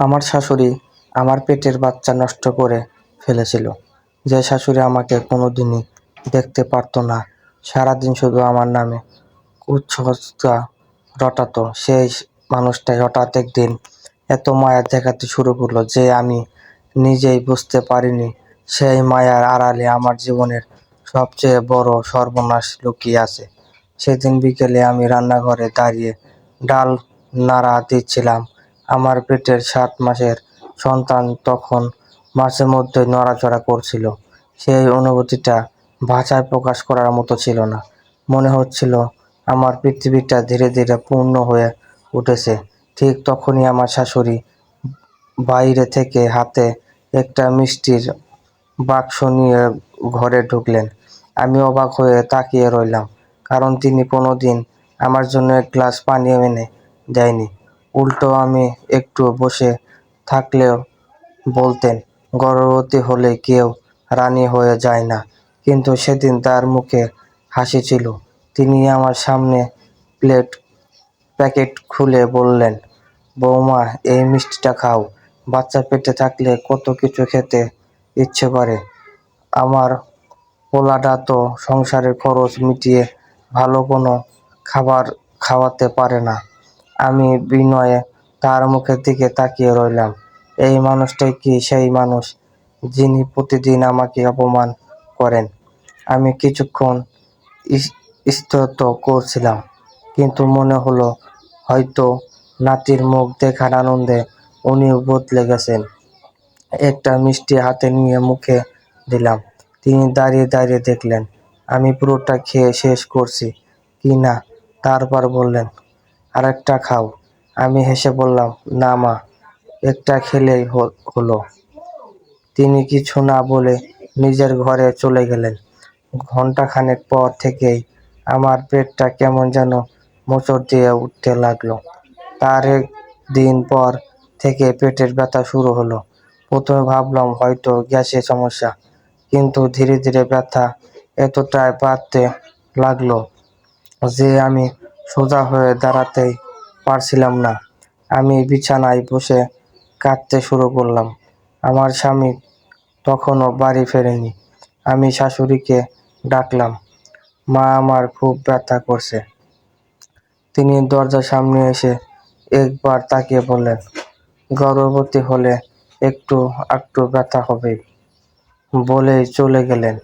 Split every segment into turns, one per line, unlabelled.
আমার শাশুড়ি আমার পেটের বাচ্চা নষ্ট করে ফেলেছিল। যে শাশুড়ি আমাকে কোনোদিনই দেখতে পারতো না, সারাদিন শুধু আমার নামে কুৎসা রটাতো, সেই মানুষটাই হঠাৎ একদিন এত মায়া দেখাতে শুরু করলো যে আমি নিজেই বুঝতে পারিনি সেই মায়ার আড়ালে আমার জীবনের সবচেয়ে বড় সর্বনাশ লুকিয়ে আছে। সেদিন বিকেলে আমি রান্নাঘরে দাঁড়িয়ে ডাল নাড়া দিচ্ছিলাম। আমার পেটের 7 মাসের সন্তান তখন মাঝে মধ্যে নড়াচড়া করছিল। সেই অনুভূতিটা ভাষায় প্রকাশ করার মতো ছিল না। মনে হচ্ছিল আমার পৃথিবীটা ধীরে ধীরে পূর্ণ হয়ে উঠেছে। ঠিক তখনই আমার শাশুড়ি বাইরে থেকে হাতে একটা মিষ্টির বাক্স নিয়ে ঘরে ঢুকলেন। আমি অবাক হয়ে তাকিয়ে রইলাম, কারণ তিনি কোনোদিন আমার জন্য এক গ্লাস পানিও এনে দেয়নি। উল্টো আমি একটু বসে থাকলেও বলতেন, গর্ভবতী হলে কেউ রানী হয়ে যায় না। কিন্তু সেদিন তার মুখে হাসি ছিল। তিনি আমার সামনে প্যাকেট খুলে বললেন, বৌমা, এই মিষ্টিটা খাও। বাচ্চা পেটে থাকলে কত কিছু খেতে ইচ্ছে করে। আমার পোলাটা তো সংসারের খরচ মিটিয়ে ভালো কোনো খাবার খাওয়াতে পারে না। আমি বিনয়ে তার মুখের দিকে তাকিয়ে রইলাম। এই মানুষটাই কি সেই মানুষ যিনি প্রতিদিন আমাকে অপমান করেন? আমি কিছুক্ষণ স্তব্ধ করছিলাম, কিন্তু মনে হলো হয়তো নাতির মুখ দেখার আনন্দে উনিও বদলে গেছেন। একটা মিষ্টি হাতে নিয়ে মুখে দিলাম। তিনি দাঁড়িয়ে দাঁড়িয়ে দেখলেন আমি পুরোটা খেয়ে শেষ করছি কি না, তারপর বললেন, আরেকটা খাও। আমি হেসে বললাম, না মা, একটা খেলেই হলো। তিনি কিছু না বলে নিজের ঘরে চলে গেলেন। ঘন্টাখানেক পর থেকেই আমার পেটটা কেমন যেন মোচড় দিয়ে উঠতে লাগলো। তার দিন পর থেকে পেটের ব্যথা শুরু হলো। প্রথমে ভাবলাম হয়তো গ্যাসের সমস্যা, কিন্তু ধীরে ধীরে ব্যথা এতটাই বাড়তে লাগলো যে আমি সোজা হয়ে দাঁড়াতেই পারছিলাম না। আমি বিছানায় বসে কাঁদতে শুরু করলাম। আমার স্বামী তখনও বাড়ি ফেরেনি। আমি শাশুড়িকে ডাকলাম, মা, আমার খুব ব্যথা করছে। তিনি দরজার সামনে এসে একবার তাকিয়ে বললেন, গর্ভবতী হলে একটু একটু ব্যথা হবেই, বলেই চলে গেলেন।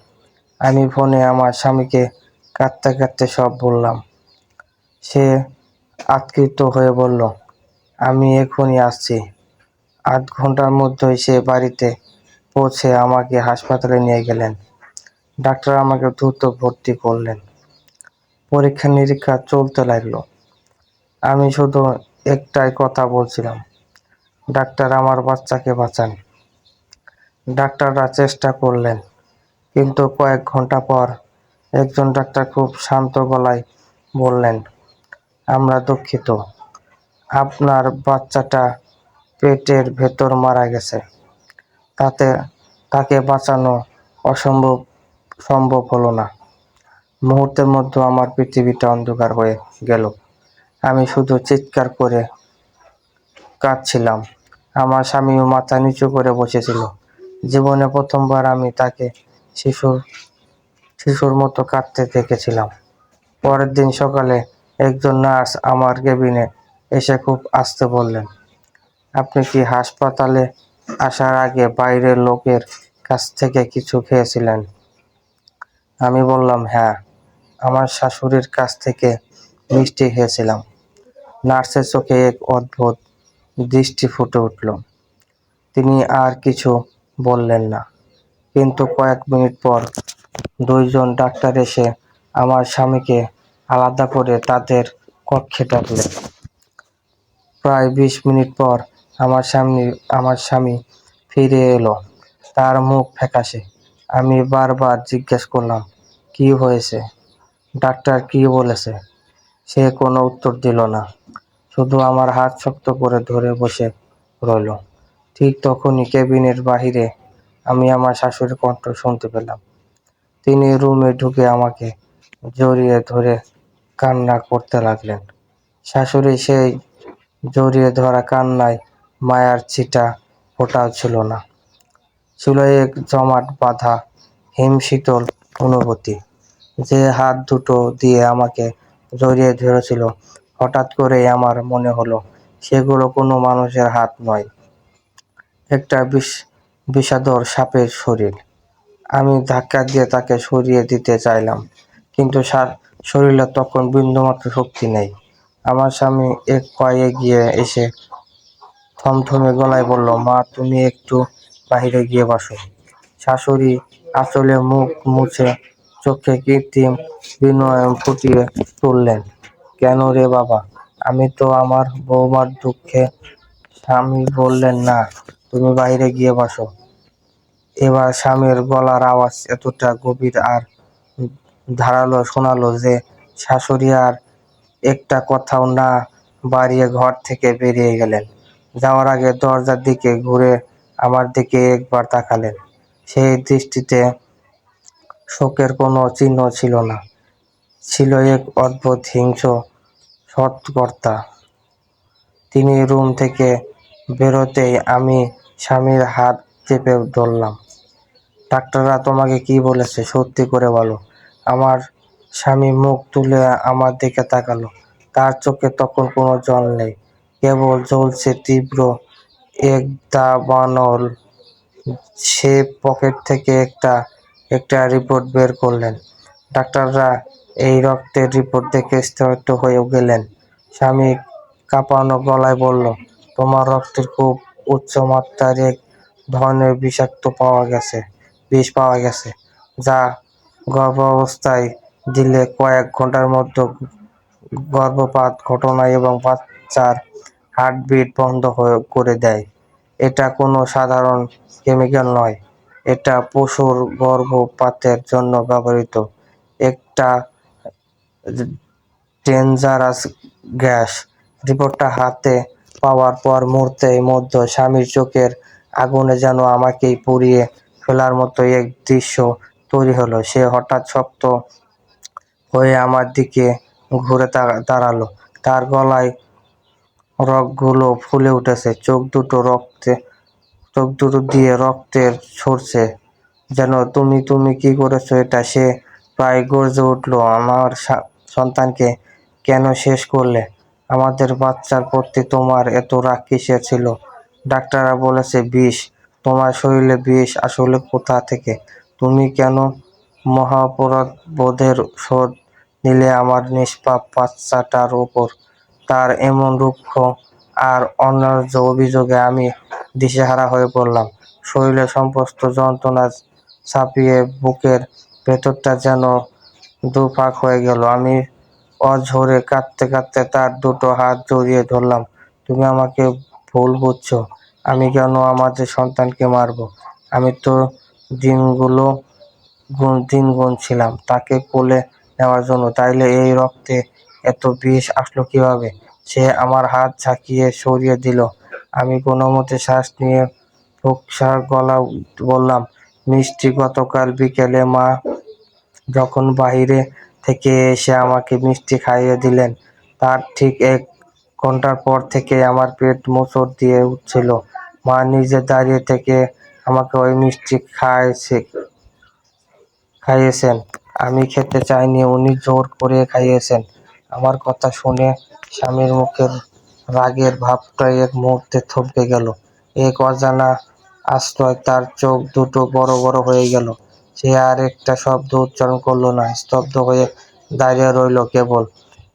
আমি ফোনে আমার স্বামীকে কাঁদতে কাঁদতে সব বললাম। সে আতঙ্কিত হয়ে বলল, আমি এখনই আসছি। 8 ঘন্টার মধ্যেই সে বাড়িতে পৌঁছে আমাকে হাসপাতালে নিয়ে গেলেন। ডাক্তার আমাকে দ্রুত ভর্তি করলেন। পরীক্ষা নিরীক্ষা চলতে লাগলো। আমি শুধু একটাই কথা বলছিলাম, ডাক্তার, আমার বাচ্চাকে বাঁচান। ডাক্তাররা চেষ্টা করলেন, কিন্তু কয়েক ঘন্টা পর একজন ডাক্তার খুব শান্ত গলায় বললেন, আমরা দুঃখিত, আপনার বাচ্চাটা পেটের ভেতর মারা গেছে। তাকে বাঁচানো সম্ভব হলো না। মুহূর্তের মধ্যে আমার পৃথিবীটা অন্ধকার হয়ে গেল। আমি শুধু চিৎকার করে কাঁদছিলাম। আমার স্বামীও মাথা নিচু করে বসেছিল। জীবনে প্রথমবার আমি তাকে শিশুর মতো কাঁদতে দেখেছিলাম। পরের দিন সকালে একজন নার্স আমার কেবিনে এসে খুব আস্তে বললেন, আপনি কি হাসপাতালে আসার আগে বাইরের লোকের কাছ থেকে কিছু খেয়েছিলেন? আমি বললাম, হ্যাঁ, আমার শাশুড়ির কাছ থেকে মিষ্টি খেয়েছিলাম। নার্সের চোখে এক অদ্ভুত দৃষ্টি ফুটে উঠল। তিনি আর কিছু বললেন না, কিন্তু কয়েক মিনিট পর 2জন ডাক্তার এসে আমার স্বামীকে আলাদা করে তাদের কক্ষে ডাকলেন। প্রায় 20 মিনিট পর আমার স্বামী ফিরে এলো। তার মুখ ফ্যাকাশে। আমি বারবার জিজ্ঞেস করলাম, কি হয়েছে? ডাক্তার কি বলেছে? সে কোনো উত্তর দিল না, শুধু আমার হাত শক্ত করে ধরে বসে রইল। ঠিক তখনই কেবিনের বাহিরে আমি আমার শাশুড়ির কণ্ঠ শুনতে পেলাম। তিনি রুমে ঢুকে আমাকে জড়িয়ে ধরে কান্না করতে লাগলেন। শাশুড়ি সেই জড়িয়ে ধরা কান্নায় মায়ার ছিটা ফোঁটাও ছিল না। ছিল এক জমাট বাঁধা হিমশীতল অনুভূতি। যে হাত দুটো দিয়ে আমাকে জড়িয়ে ধরেছিল, হঠাৎ করেই আমার মনে হলো সেগুলো কোনো মানুষের হাত নয়, একটা বিষাদর সাপের শরীর। আমি ধাক্কা দিয়ে তাকে সরিয়ে দিতে চাইলাম, কিন্তু শরীরে তখন বিন্দুমাত্র শক্তি নেই। আমার স্বামী এক পায়ে এগিয়ে এসে থমথমে গলায় বলল, মা, তুমি একটু বাইরে গিয়ে বসো। শাশুড়ি আঁচলে মুখ মুছে চোখে কৃত্রিম বিনয় ফুটিয়ে তুললেন। কেন রে বাবা? আমি তো আমার বৌমার দুঃখে। স্বামী বললেন, না, তুমি বাইরে গিয়ে বসো। এবার স্বামীর গলার আওয়াজ এতটা গভীর আর ধারালো শোনালো যে শাশুড়ি আর একটা কথাও না বাড়িয়ে ঘর থেকে বেরিয়ে গেলেন। যাওয়ার আগে দরজার দিকে ঘুরে আমার দিকে একবার তাকালেন। সেই দৃষ্টিতে শোকের কোনো চিহ্ন ছিল না, ছিল এক অদ্ভুত হিংস্র সৎকর্তা। তিনি রুম থেকে বেরোতেই আমি স্বামীর হাত চেপে ধরলাম। ডাক্তাররা তোমাকে কি বলেছে, সত্যি করে বলো। আমার স্বামী মুখ তুলে আমার দিকে তাকালো। তার চোখে তখন কোনো জল নেই, কেবল জ্বলছে তীব্র এক দাবানল। সে পকেট থেকে একটা একটা রিপোর্ট বের করলেন। ডাক্তাররা এই রক্তের রিপোর্ট দেখে স্তব্ধ হয়ে গেলেন। স্বামী কাঁপানো গলায় বলল, তোমার রক্তের খুব উচ্চ মাত্রার এক ধরনের বিষাক্ত বিষ পাওয়া গেছে, যা গর্ভাবস্থায় দিলে কয়েক ঘন্টার মধ্যে গর্ভপাত ঘটনা এবং বাচ্চার হার্টবিট বন্ধ করে দেয়। এটা কোনো সাধারণ কেমিক্যাল নয়, এটা পশুর গর্ভপাতের জন্য ব্যবহৃত একটা ডেঞ্জারাস গ্যাস। রিপোর্টটা হাতে পাওয়ার পর মুহূর্তের মধ্যে স্বামীর চোখের আগুনে যেন আমাকেই পুড়িয়ে ফেলার মতো এক দৃশ্য তৈরি হলো। সে হঠাৎ শক্ত হয়ে আমার দিকে ঘুরে দাঁড়ালো। তার গলায় রগগুলো ফুলে উঠেছে, চোখ দুটো দিয়ে রক্তের ঝরছে। যেন তুমি কি করেছো এটা? সে প্রায় গর্জে উঠল, আমার সন্তানকে কেন শেষ করলে? আমাদের বাচ্চার প্রতি তোমার এত রাগ কিসের ছিল? ডাক্তাররা বলেছে বিষ। তোমার শরীরে বিষ আসলে কোথা থেকে? তুমি কেন মহাপরাধ বোধের শোধ নিলে আমার নিষ্পাপ বাচ্চাটার ওপর? তার এমন রুক্ষ আর অন্যায্য অভিযোগে আমি দিশেহারা হয়ে পড়লাম। শরীরে সমস্ত যন্ত্রণা ছাপিয়ে বুকের ভেতরটা যেন দুফাক হয়ে গেল। আমি অঝরে কাঁদতে কাঁদতে তার দুটো হাত জড়িয়ে ধরলাম। তুমি আমাকে ভুল বুঝছো। আমি কেন আমাদের সন্তানকে মারবো? আমি তো দিন গুনছিলাম তাকে কোলে নেওয়ার জন্য, তাইলে এই রক্তে এত বিষ আসলো কিভাবে? সে আমার হাত ঝাঁকিয়ে সরিয়ে দিল। আমি কোনোমতে শ্বাস নিয়ে ফোকসা গলা বললাম, মিষ্টি, গতকাল বিকেলে মা যখন বাইরে থেকে এসে আমাকে মিষ্টি খাইয়ে দিলেন, তার ঠিক 1 ঘন্টার পর থেকে আমার পেট মোচড় দিয়ে উঠছিল। মা নিজে দাঁড়িয়ে থেকে আমাকে ওই মিষ্টি খাইয়েছেন। আমি খেতে চাইনি, উনি জোর করে খাইয়েছেন। আমার কথা শুনে স্বামীর মুখের রাগের ভাবটা এক মুহূর্তে থমকে গেল। এক অজানা আশ্চর্য তার চোখ দুটো বড় বড় হয়ে গেল। সে আর একটা শব্দ উচ্চারণ করলো না, স্তব্ধ হয়ে দাঁড়িয়ে রইল কেবল।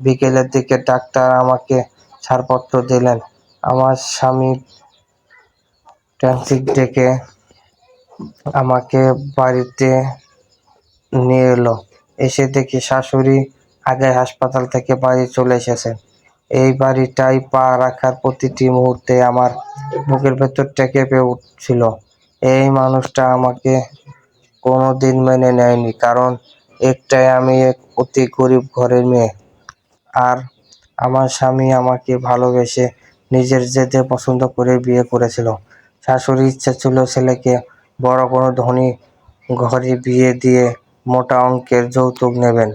বিকেলের দিকে ডাক্তার আমাকে ছাড়পত্র দিলেন। আমার স্বামী ট্যাক্সি ডেকে আমাকে বাড়িতে নিয়ে এলো। এসে দেখি শাশুড়ি আগে হাসপাতাল থেকে বাড়ি চলে এসেছেন। এই বাড়িটায় পা রাখার প্রতিটি মুহূর্তে আমার বুকের ভেতরটা কেঁপে উঠছিল। এই মানুষটা আমাকে কোনোদিন মেনে নেয়নি, কারণ একটাই, আমি এক অতি গরিব ঘরের মেয়ে। আর আমার স্বামী আমাকে ভালোবেসে নিজের জেদে পছন্দ করে বিয়ে করেছিল। শাশুড়ির ইচ্ছা ছিল ছেলেকে বড় কোনো ধনী ঘরে বিয়ে দিয়ে মোটা অঙ্কের যৌতুক নেবেন,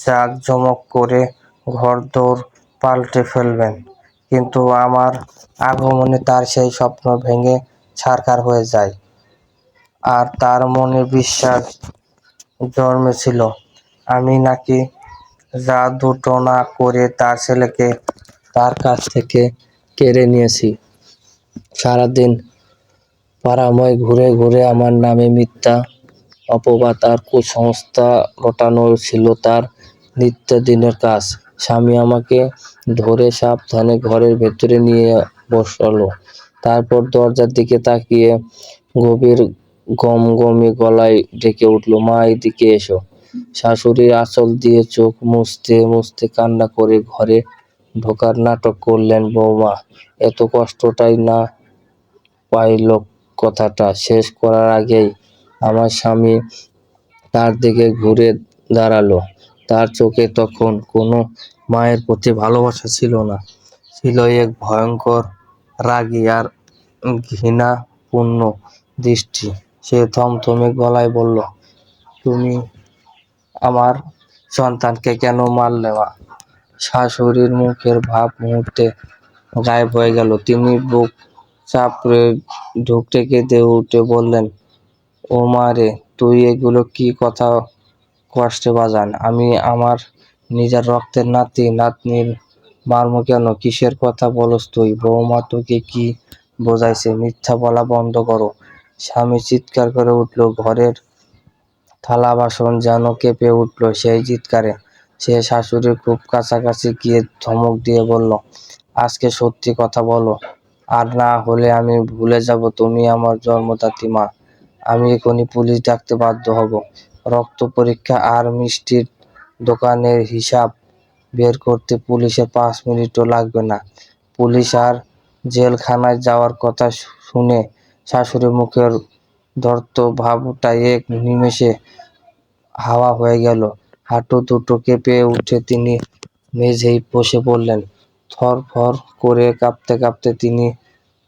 জাঁকজমক করে ঘরদোর পাল্টে ফেলবেন। কিন্তু আমার আগমনে তার সেই স্বপ্ন ভেঙে ছারখার হয়ে যায়। আর তার মনে বিশ্বাস জন্মেছিল আমি নাকি জাদুটোনা করে তার ছেলেকে তার কাছ থেকে কেড়ে নিয়েছি। সারাদিন পাড়াময় ঘুরে ঘুরে আমার নামে মিথ্যা অপবাদ আর কুসংস্কার রটানো ছিল তার নিত্যদিনের কাজ। স্বামী আমাকে ধরে সাবধানে ঘরের ভেতরে নিয়ে বসালো। তারপর দরজার দিকে তাকিয়ে গভীর গমগমে গলায় ডেকে উঠল, মা এদিকে এসো। শাশুড়ি আঁচল দিয়ে চোখ মুছতে মুছতে কান্না করে ঘরে ঢোকার নাটক করলেন। বৌমা এত কষ্টটাই না পাইল। কথাটা শেষ করার আগেই আমার স্বামী তার দিকে ঘুরে দাঁড়ালো। তার চোখে তখন কোনো মায়ের প্রতি ভালোবাসা ছিল না, ছিল এক ভয়ঙ্কর রাগী আর ঘৃণাপূর্ণ দৃষ্টি। সে থমথমে গলায় বলল, তুমি আমার সন্তানকে কেন মারলে মা? শাশুড়ির মুখের ভাব মুহূর্তে গায়েব হয়ে গেল। তিনি বুক চাপড়ে ঢুকতে কেঁদে উঠে বললেন, ও মা রে, তুই এগুলো কি কথা কষ্টে বাজান? আমি আমার নিজের রক্তের নাতি নাতনির মারমু কেন? কিসের কথা বলস তুই? বৌমা তোকে কি বোঝাইছে? মিথ্যা বলা বন্ধ করো। স্বামী চিৎকার করে উঠল। ঘরের থালা বাসন যেন কেঁপে উঠল সেই চিৎকারে। সে শাশুড়ির খুব কাছাকাছি গিয়ে ধমক দিয়ে বলল, আজকে সত্যি কথা বলো, আর না হলে আমি ভুলে যাব তুমি আমার জন্মদাত্রী মা। আমি এখনই পুলিশ ডাকতে বাধ্য হব। রক্ত পরীক্ষা আর মিষ্টির দোকানের হিসাব বের করতে পুলিশের 5 মিনিটও লাগবে না। পুলিশ আর জেলখানায় যাওয়ার কথা শুনে শাশুড়ির মুখের ধরত ভাবটা এক নিমেষে হাওয়া হয়ে গেল। হাঁটু দুটো কেঁপে উঠে তিনি মেঝেয় বসে পড়লেন। থরথর করে কাঁপতে কাঁপতে তিনি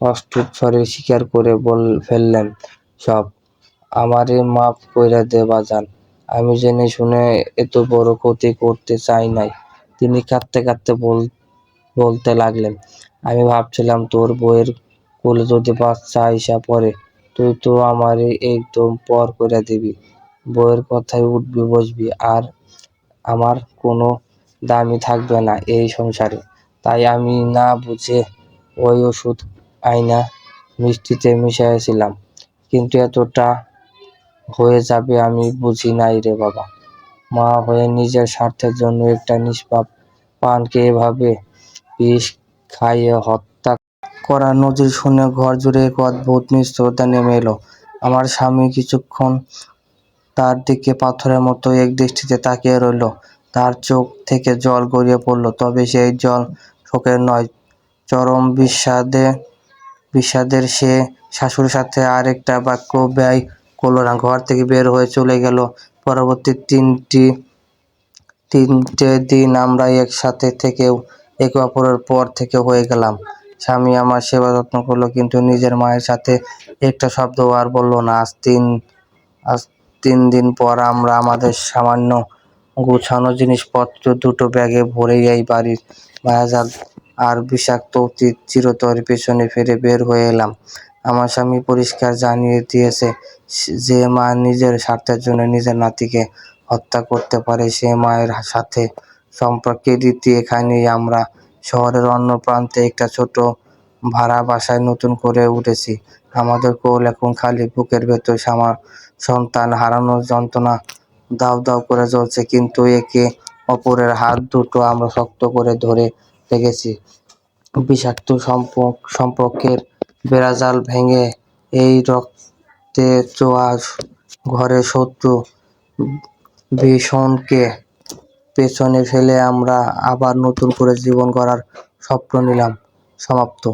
অস্ফুট স্বরে স্বীকার করে ফেললেন, সব আমারে মাফ কইরা দে বাজান, আমি জেনে শুনে এত বড় ক্ষতি করতে চাই নাই। তিনি কাঁদতে কাঁদতে বলতে লাগলেন, আমি ভাবছিলাম তোর বউয়ের কোলে যদি বাচ্চা আইসা পড়ে তুই তো আমারে একদম পর কইরা দিবি, বউয়ের কথায় উঠবি বসবি, আর আমার কোনো দামই থাকবে না এই সংসারে। তাই আমি না বুঝে ওই ওষুধ আইনা মিষ্টিতে মিশাইছিলাম, কিন্তু এতটা হয়ে যাবে আমি বুঝি নাই রে বাবা। মা হয়ে নিজের স্বার্থের জন্য একটা নিষ্পাপ প্রাণকে এভাবে বিষ খাইয়ে হত্যা করার নজির শুনে ঘর জুড়ে এক অদ্ভুত নিস্তব্ধতা নেমে এলো। আমার স্বামী কিছুক্ষণ তার দিকে পাথরের মতো এক দৃষ্টিতে তাকিয়ে রইল। তার চোখ থেকে জল গড়িয়ে পড়ল, তবে সেই জল শোকের নয়, চরম বিষাদের। সে শাশুড়ির সাথে আর একটা বাক্য ব্যয় করল না, ঘর থেকে বের হয়ে চলে গেল। পরবর্তী তিনটে দিন আমরা একসাথে থেকেও একে অপরের পর থেকে হয়ে গেলাম। স্বামী আমার সেবা যত্ন করলো, কিন্তু নিজের মায়ের সাথে একটা শব্দ আর বলল না। আজ 3 দিন পর আমরা আমাদের সামান্য গুছানো জিনিসপত্র দুটো ব্যাগে ভরে এই বাড়ির মায়াজাল আর বিষাক্ত অতীত চিরতরে পেছনে ফিরে বের হয়ে এলাম। আমার স্বামী পরিষ্কার জানিয়ে দিয়েছে, যে মা নিজের স্বার্থের জন্য নিজের নাতিকে হত্যা করতে পারে সে মায়ের সাথে সম্পর্কের রীতি এখানেই। আমরা শহরের অন্য প্রান্তে একটা ছোট ভাড়া বাসায় নতুন করে উঠেছি। আমাদের কোল এখন খালি, বুকের ভেতর সন্তান হারানোর যন্ত্রণা দাউ দাউ করে জ্বলছে, কিন্তু একে অপরের হাত দুটো আমরা শক্ত করে ধরে রেখেছি। বিষাক্ত সম্পর্কের বেড়াজাল ভেঙে এই রক্তে চোয়া ঘরের শত্রু ভীষণকে পেছনে ফেলে আমরা আবার নতুন করে জীবন গড়ার স্বপ্ন নিলাম। সমাপ্ত।